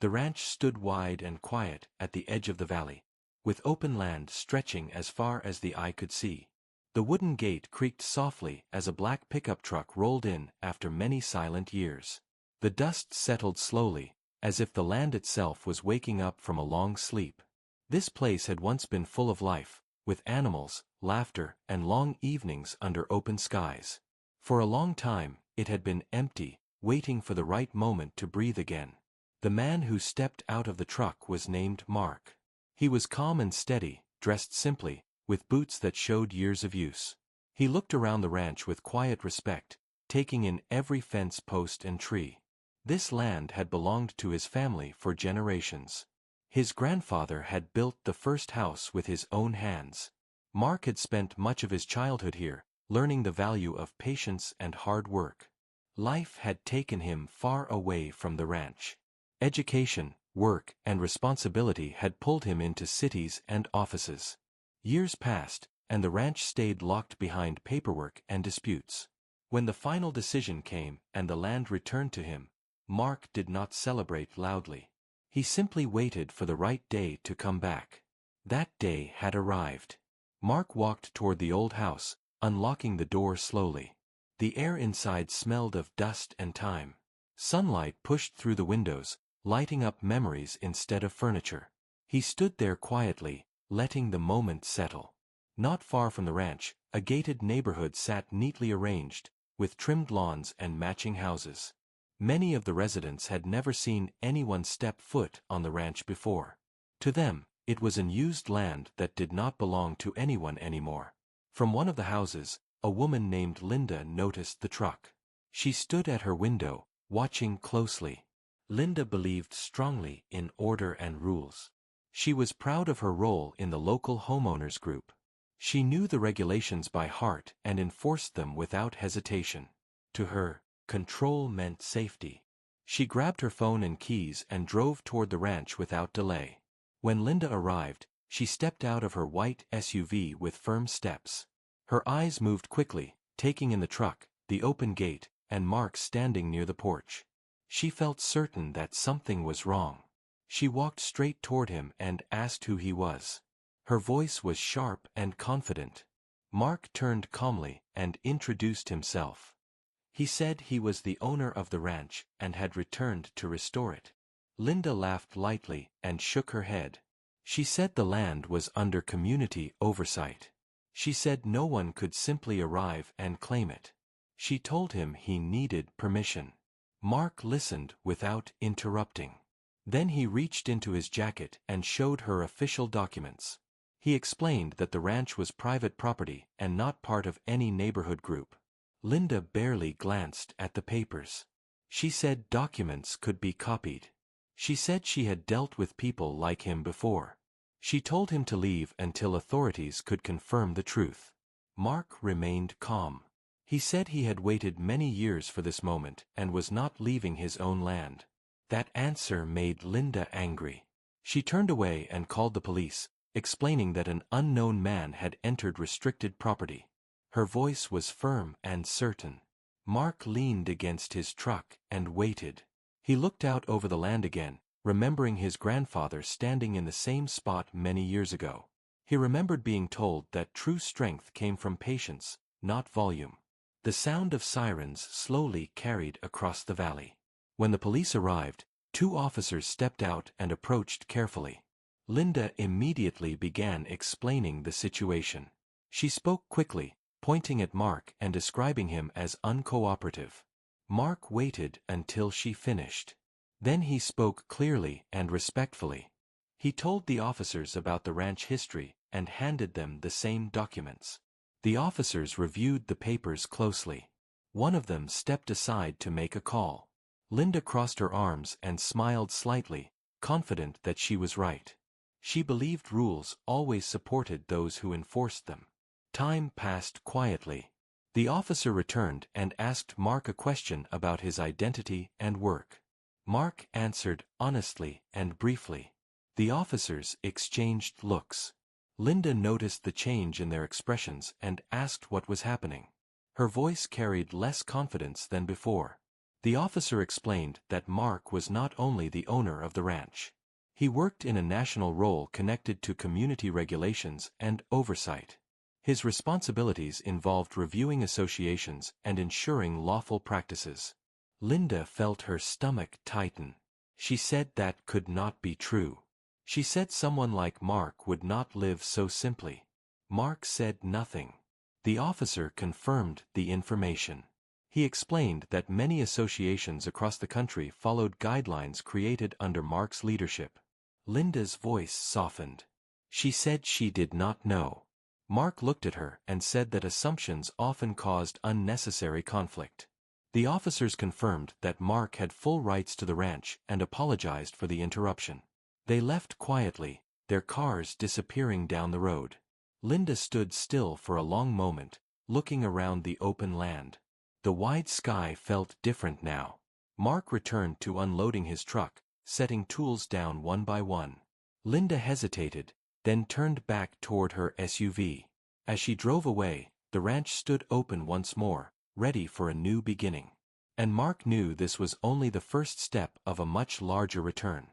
The ranch stood wide and quiet at the edge of the valley, with open land stretching as far as the eye could see. The wooden gate creaked softly as a black pickup truck rolled in after many silent years. The dust settled slowly, as if the land itself was waking up from a long sleep. This place had once been full of life, with animals, laughter, and long evenings under open skies. For a long time, it had been empty, waiting for the right moment to breathe again. The man who stepped out of the truck was named Mark. He was calm and steady, dressed simply, with boots that showed years of use. He looked around the ranch with quiet respect, taking in every fence post and tree. This land had belonged to his family for generations. His grandfather had built the first house with his own hands. Mark had spent much of his childhood here, learning the value of patience and hard work. Life had taken him far away from the ranch. Education, work, and responsibility had pulled him into cities and offices. Years passed, and the ranch stayed locked behind paperwork and disputes. When the final decision came and the land returned to him, Mark did not celebrate loudly. He simply waited for the right day to come back. That day had arrived. Mark walked toward the old house, unlocking the door slowly. The air inside smelled of dust and time. Sunlight pushed through the windows, lighting up memories instead of furniture. He stood there quietly, letting the moment settle. Not far from the ranch, a gated neighborhood sat neatly arranged, with trimmed lawns and matching houses. Many of the residents had never seen anyone step foot on the ranch before. To them, it was unused land that did not belong to anyone anymore. From one of the houses, a woman named Linda noticed the truck. She stood at her window, watching closely. Linda believed strongly in order and rules. She was proud of her role in the local homeowners group. She knew the regulations by heart and enforced them without hesitation. To her, control meant safety. She grabbed her phone and keys and drove toward the ranch without delay. When Linda arrived, she stepped out of her white SUV with firm steps. Her eyes moved quickly, taking in the truck, the open gate, and Mark standing near the porch. She felt certain that something was wrong. She walked straight toward him and asked who he was. Her voice was sharp and confident. Mark turned calmly and introduced himself. He said he was the owner of the ranch and had returned to restore it. Linda laughed lightly and shook her head. She said the land was under community oversight. She said no one could simply arrive and claim it. She told him he needed permission. Mark listened without interrupting. Then he reached into his jacket and showed her official documents. He explained that the ranch was private property and not part of any neighborhood group. Linda barely glanced at the papers. She said documents could be copied. She said she had dealt with people like him before. She told him to leave until authorities could confirm the truth. Mark remained calm. He said he had waited many years for this moment and was not leaving his own land. That answer made Linda angry. She turned away and called the police, explaining that an unknown man had entered restricted property. Her voice was firm and certain. Mark leaned against his truck and waited. He looked out over the land again, remembering his grandfather standing in the same spot many years ago. He remembered being told that true strength came from patience, not volume. The sound of sirens slowly carried across the valley. When the police arrived, 2 officers stepped out and approached carefully. Linda immediately began explaining the situation. She spoke quickly, pointing at Mark and describing him as uncooperative. Mark waited until she finished. Then he spoke clearly and respectfully. He told the officers about the ranch history and handed them the same documents. The officers reviewed the papers closely. One of them stepped aside to make a call. Linda crossed her arms and smiled slightly, confident that she was right. She believed rules always supported those who enforced them. Time passed quietly. The officer returned and asked Mark a question about his identity and work. Mark answered honestly and briefly. The officers exchanged looks. Linda noticed the change in their expressions and asked what was happening. Her voice carried less confidence than before. The officer explained that Mark was not only the owner of the ranch. He worked in a national role connected to community regulations and oversight. His responsibilities involved reviewing associations and ensuring lawful practices. Linda felt her stomach tighten. She said that could not be true. She said someone like Mark would not live so simply. Mark said nothing. The officer confirmed the information. He explained that many associations across the country followed guidelines created under Mark's leadership. Linda's voice softened. She said she did not know. Mark looked at her and said that assumptions often caused unnecessary conflict. The officers confirmed that Mark had full rights to the ranch and apologized for the interruption. They left quietly, their cars disappearing down the road. Linda stood still for a long moment, looking around the open land. The wide sky felt different now. Mark returned to unloading his truck, setting tools down one by one. Linda hesitated, then turned back toward her SUV. As she drove away, the ranch stood open once more, ready for a new beginning. And Mark knew this was only the first step of a much larger return.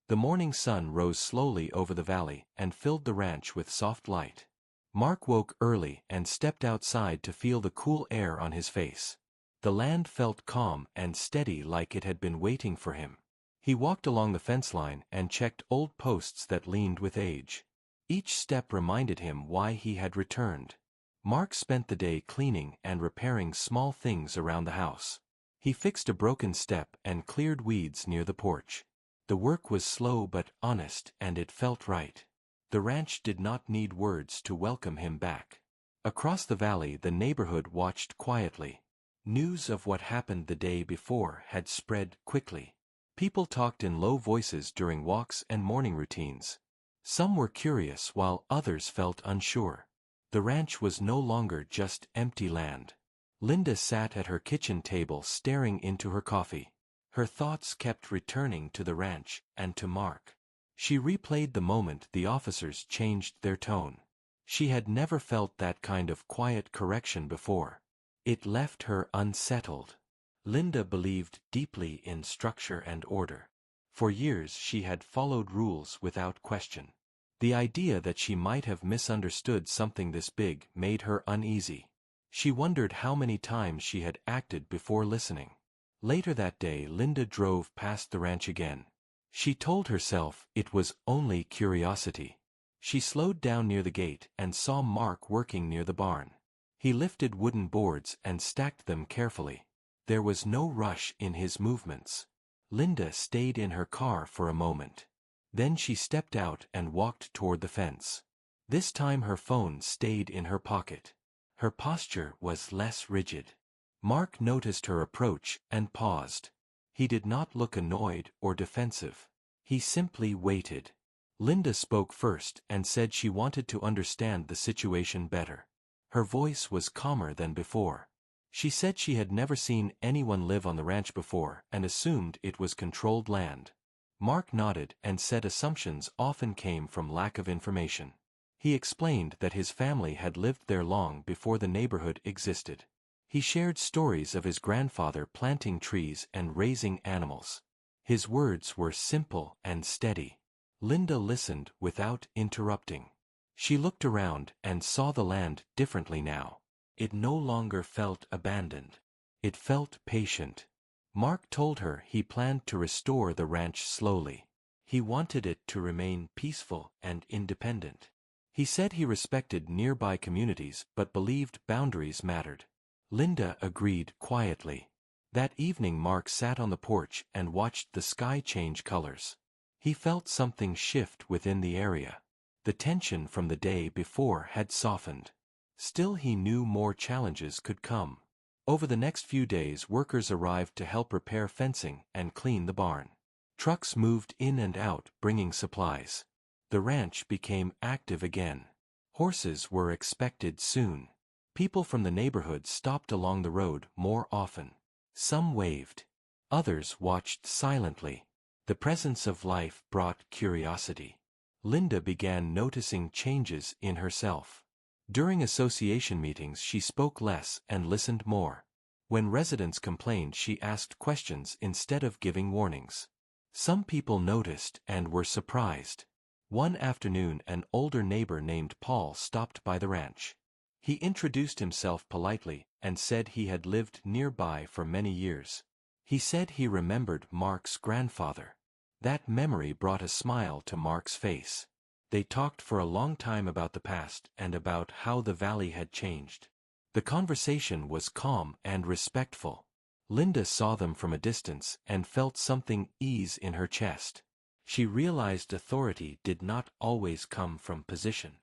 The morning sun rose slowly over the valley and filled the ranch with soft light. Mark woke early and stepped outside to feel the cool air on his face. The land felt calm and steady, like it had been waiting for him. He walked along the fence line and checked old posts that leaned with age. Each step reminded him why he had returned. Mark spent the day cleaning and repairing small things around the house. He fixed a broken step and cleared weeds near the porch. The work was slow but honest, and it felt right. The ranch did not need words to welcome him back. Across the valley, the neighborhood watched quietly. News of what happened the day before had spread quickly. People talked in low voices during walks and morning routines. Some were curious while others felt unsure. The ranch was no longer just empty land. Linda sat at her kitchen table staring into her coffee. Her thoughts kept returning to the ranch and to Mark. She replayed the moment the officers changed their tone. She had never felt that kind of quiet correction before. It left her unsettled. Linda believed deeply in structure and order. For years she had followed rules without question. The idea that she might have misunderstood something this big made her uneasy. She wondered how many times she had acted before listening. Later that day, Linda drove past the ranch again. She told herself it was only curiosity. She slowed down near the gate and saw Mark working near the barn. He lifted wooden boards and stacked them carefully. There was no rush in his movements. Linda stayed in her car for a moment. Then she stepped out and walked toward the fence. This time her phone stayed in her pocket. Her posture was less rigid. Mark noticed her approach and paused. He did not look annoyed or defensive. He simply waited. Linda spoke first and said she wanted to understand the situation better. Her voice was calmer than before. She said she had never seen anyone live on the ranch before and assumed it was controlled land. Mark nodded and said assumptions often came from lack of information. He explained that his family had lived there long before the neighborhood existed. He shared stories of his grandfather planting trees and raising animals. His words were simple and steady. Linda listened without interrupting. She looked around and saw the land differently now. It no longer felt abandoned. It felt patient. Mark told her he planned to restore the ranch slowly. He wanted it to remain peaceful and independent. He said he respected nearby communities but believed boundaries mattered. Linda agreed quietly. That evening Mark sat on the porch and watched the sky change colors. He felt something shift within the area. The tension from the day before had softened. Still, he knew more challenges could come. Over the next few days, workers arrived to help repair fencing and clean the barn. Trucks moved in and out, bringing supplies. The ranch became active again. Horses were expected soon. People from the neighborhood stopped along the road more often. Some waved. Others watched silently. The presence of life brought curiosity. Linda began noticing changes in herself. During association meetings she spoke less and listened more. When residents complained, she asked questions instead of giving warnings. Some people noticed and were surprised. One afternoon, an older neighbor named Paul stopped by the ranch. He introduced himself politely and said he had lived nearby for many years. He said he remembered Mark's grandfather. That memory brought a smile to Mark's face. They talked for a long time about the past and about how the valley had changed. The conversation was calm and respectful. Linda saw them from a distance and felt something ease in her chest. She realized authority did not always come from position.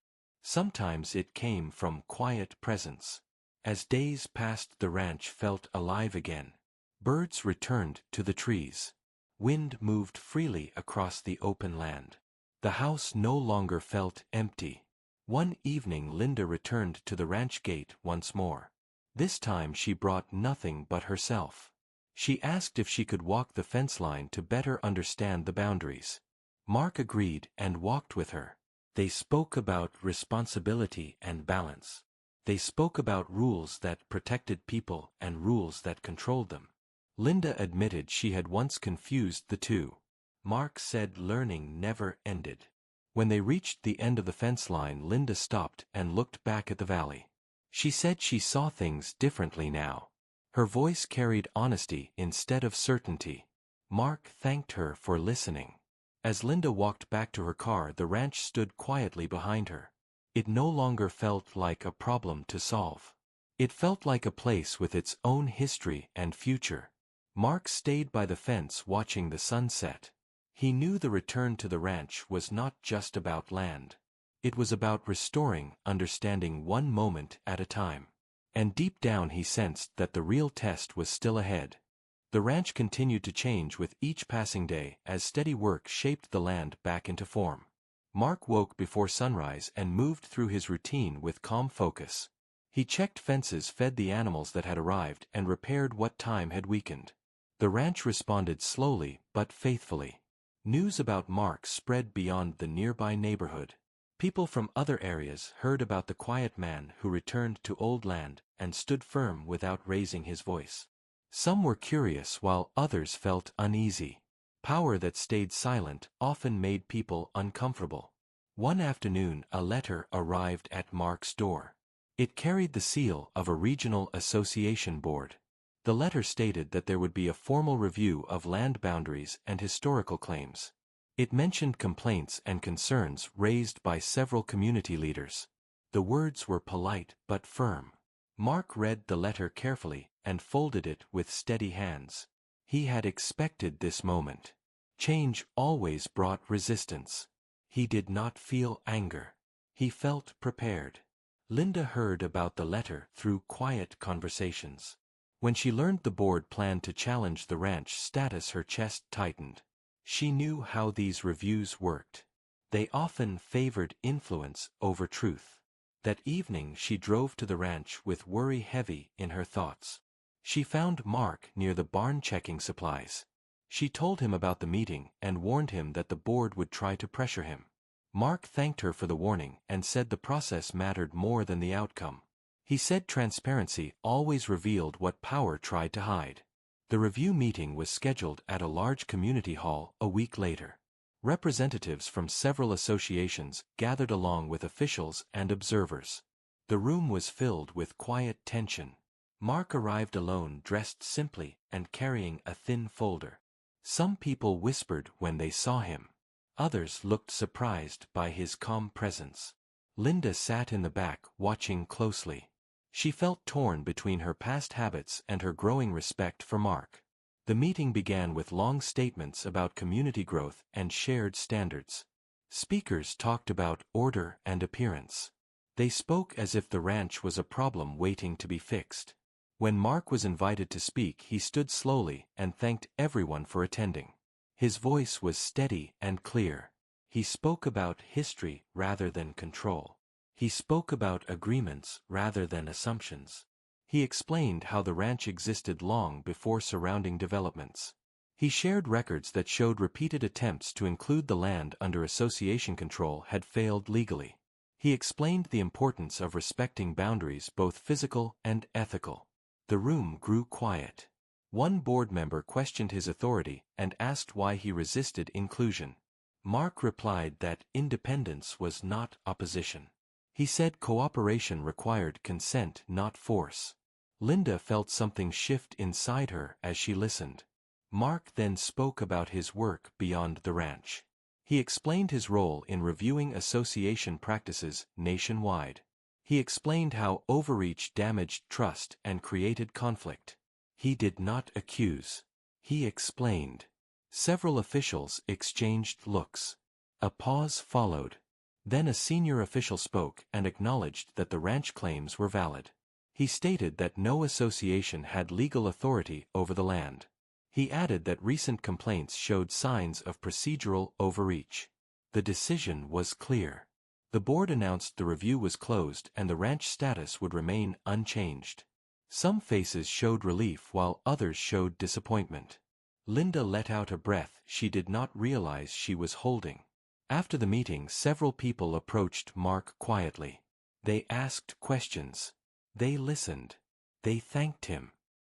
Sometimes it came from quiet presence. As days passed, the ranch felt alive again. Birds returned to the trees. Wind moved freely across the open land. The house no longer felt empty. One evening Linda returned to the ranch gate once more. This time she brought nothing but herself. She asked if she could walk the fence line to better understand the boundaries. Mark agreed and walked with her. They spoke about responsibility and balance. They spoke about rules that protected people and rules that controlled them. Linda admitted she had once confused the two. Mark said learning never ended. When they reached the end of the fence line, Linda stopped and looked back at the valley. She said she saw things differently now. Her voice carried honesty instead of certainty. Mark thanked her for listening. As Linda walked back to her car, the ranch stood quietly behind her. It no longer felt like a problem to solve. It felt like a place with its own history and future. Mark stayed by the fence watching the sunset. He knew the return to the ranch was not just about land. It was about restoring understanding one moment at a time. And deep down he sensed that the real test was still ahead. The ranch continued to change with each passing day as steady work shaped the land back into form. Mark woke before sunrise and moved through his routine with calm focus. He checked fences, fed the animals that had arrived, and repaired what time had weakened. The ranch responded slowly but faithfully. News about Mark spread beyond the nearby neighborhood. People from other areas heard about the quiet man who returned to old land and stood firm without raising his voice. Some were curious while others felt uneasy. Power that stayed silent often made people uncomfortable. One afternoon, a letter arrived at Mark's door. It carried the seal of a regional association board. The letter stated that there would be a formal review of land boundaries and historical claims. It mentioned complaints and concerns raised by several community leaders. The words were polite but firm. Mark read the letter carefully and folded it with steady hands. He had expected this moment. Change always brought resistance. He did not feel anger. He felt prepared. Linda heard about the letter through quiet conversations. When she learned the board planned to challenge the ranch status, her chest tightened. She knew how these reviews worked. They often favored influence over truth. That evening she drove to the ranch with worry heavy in her thoughts. She found Mark near the barn checking supplies. She told him about the meeting and warned him that the board would try to pressure him. Mark thanked her for the warning and said the process mattered more than the outcome. He said transparency always revealed what power tried to hide. The review meeting was scheduled at a large community hall a week later. Representatives from several associations gathered along with officials and observers. The room was filled with quiet tension. Mark arrived alone, dressed simply and carrying a thin folder. Some people whispered when they saw him. Others looked surprised by his calm presence. Linda sat in the back, watching closely. She felt torn between her past habits and her growing respect for Mark. The meeting began with long statements about community growth and shared standards. Speakers talked about order and appearance. They spoke as if the ranch was a problem waiting to be fixed. When Mark was invited to speak, he stood slowly and thanked everyone for attending. His voice was steady and clear. He spoke about history rather than control. He spoke about agreements rather than assumptions. He explained how the ranch existed long before surrounding developments. He shared records that showed repeated attempts to include the land under association control had failed legally. He explained the importance of respecting boundaries, both physical and ethical. The room grew quiet. One board member questioned his authority and asked why he resisted inclusion. Mark replied that independence was not opposition. He said cooperation required consent, not force. Linda felt something shift inside her as she listened. Mark then spoke about his work beyond the ranch. He explained his role in reviewing association practices nationwide. He explained how overreach damaged trust and created conflict. He did not accuse. He explained. Several officials exchanged looks. A pause followed. Then a senior official spoke and acknowledged that the ranch claims were valid. He stated that no association had legal authority over the land. He added that recent complaints showed signs of procedural overreach. The decision was clear. The board announced the review was closed and the ranch status would remain unchanged. Some faces showed relief while others showed disappointment. Linda let out a breath she did not realize she was holding. After the meeting, several people approached Mark quietly. They asked questions. They listened. They thanked him.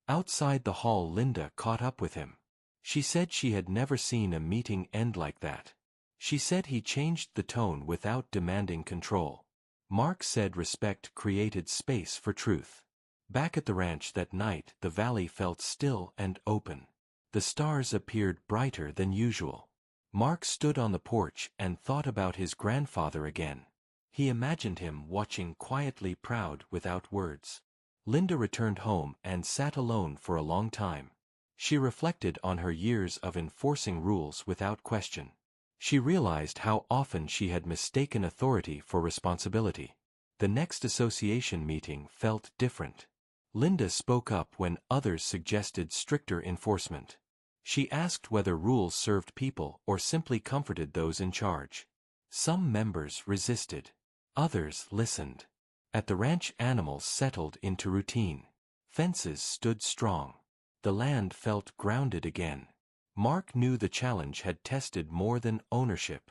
Outside the hall, Linda caught up with him. She said she had never seen a meeting end like that. She said he changed the tone without demanding control. Mark said respect created space for truth. Back at the ranch that night, the valley felt still and open. The stars appeared brighter than usual. Mark stood on the porch and thought about his grandfather again. He imagined him watching quietly, proud without words. Linda returned home and sat alone for a long time. She reflected on her years of enforcing rules without question. She realized how often she had mistaken authority for responsibility. The next association meeting felt different. Linda spoke up when others suggested stricter enforcement. She asked whether rules served people or simply comforted those in charge. Some members resisted. Others listened. At the ranch, animals settled into routine. Fences stood strong. The land felt grounded again. Mark knew the challenge had tested more than ownership.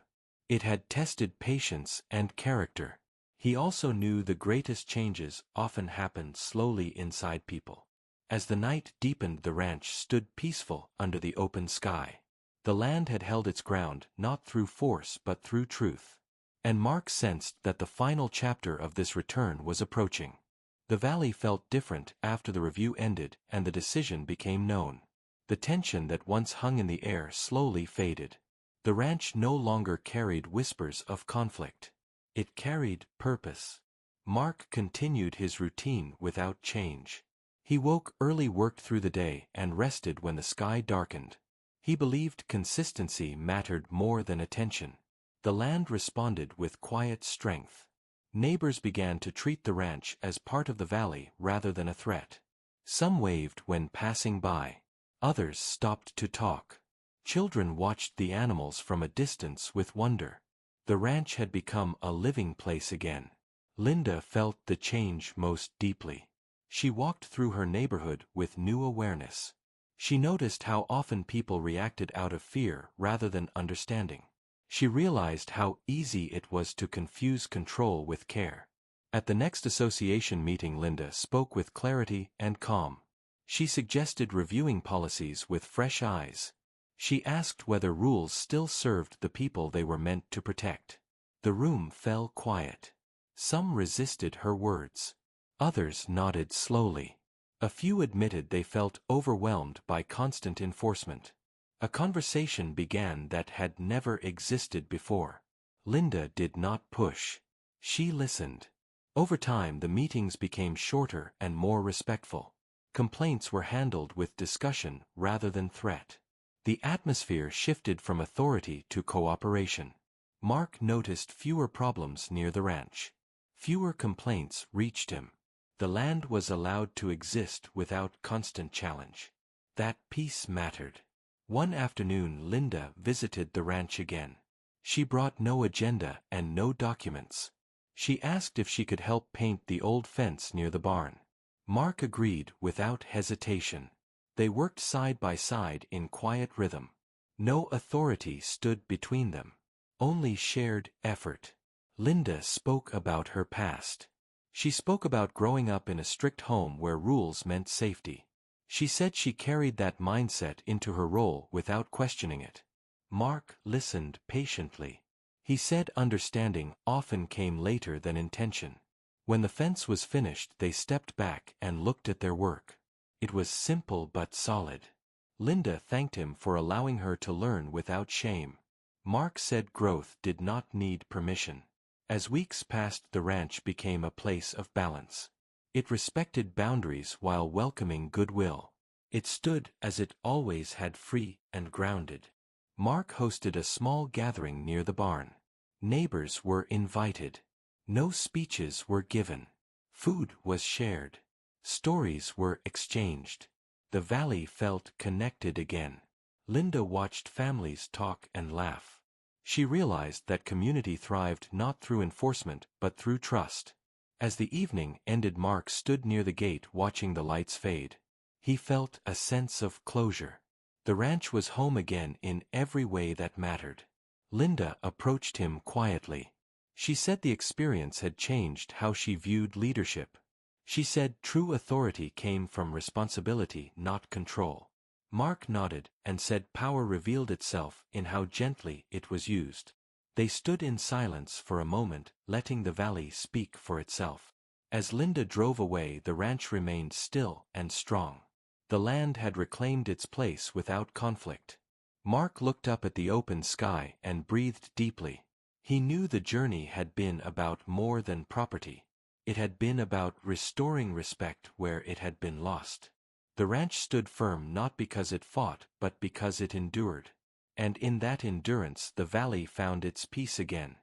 It had tested patience and character. He also knew the greatest changes often happened slowly inside people. As the night deepened, the ranch stood peaceful under the open sky. The land had held its ground not through force but through truth. And Mark sensed that the final chapter of this return was approaching. The valley felt different after the review ended and the decision became known. The tension that once hung in the air slowly faded. The ranch no longer carried whispers of conflict. It carried purpose. Mark continued his routine without change. He woke early, worked through the day, and rested when the sky darkened. He believed consistency mattered more than attention. The land responded with quiet strength. Neighbors began to treat the ranch as part of the valley rather than a threat. Some waved when passing by. Others stopped to talk. Children watched the animals from a distance with wonder. The ranch had become a living place again. Linda felt the change most deeply. She walked through her neighborhood with new awareness. She noticed how often people reacted out of fear rather than understanding. She realized how easy it was to confuse control with care. At the next association meeting, Linda spoke with clarity and calm. She suggested reviewing policies with fresh eyes. She asked whether rules still served the people they were meant to protect. The room fell quiet. Some resisted her words. Others nodded slowly. A few admitted they felt overwhelmed by constant enforcement. A conversation began that had never existed before. Linda did not push. She listened. Over time, the meetings became shorter and more respectful. Complaints were handled with discussion rather than threat. The atmosphere shifted from authority to cooperation. Mark noticed fewer problems near the ranch. Fewer complaints reached him. The land was allowed to exist without constant challenge. That peace mattered. One afternoon, Linda visited the ranch again. She brought no agenda and no documents. She asked if she could help paint the old fence near the barn. Mark agreed without hesitation. They worked side by side in quiet rhythm. No authority stood between them. Only shared effort. Linda spoke about her past. She spoke about growing up in a strict home where rules meant safety. She said she carried that mindset into her role without questioning it. Mark listened patiently. He said understanding often came later than intention. When the fence was finished, they stepped back and looked at their work. It was simple but solid. Linda thanked him for allowing her to learn without shame. Mark said growth did not need permission. As weeks passed, the ranch became a place of balance. It respected boundaries while welcoming goodwill. It stood as it always had, free and grounded. Mark hosted a small gathering near the barn. Neighbors were invited. No speeches were given. Food was shared. Stories were exchanged. The valley felt connected again. Linda watched families talk and laugh. She realized that community thrived not through enforcement but through trust. As the evening ended, Mark stood near the gate watching the lights fade. He felt a sense of closure. The ranch was home again in every way that mattered. Linda approached him quietly. She said the experience had changed how she viewed leadership. She said true authority came from responsibility, not control. Mark nodded and said power revealed itself in how gently it was used. They stood in silence for a moment, letting the valley speak for itself. As Linda drove away, the ranch remained still and strong. The land had reclaimed its place without conflict. Mark looked up at the open sky and breathed deeply. He knew the journey had been about more than property. It had been about restoring respect where it had been lost. The ranch stood firm not because it fought but because it endured. And in that endurance the valley found its peace again.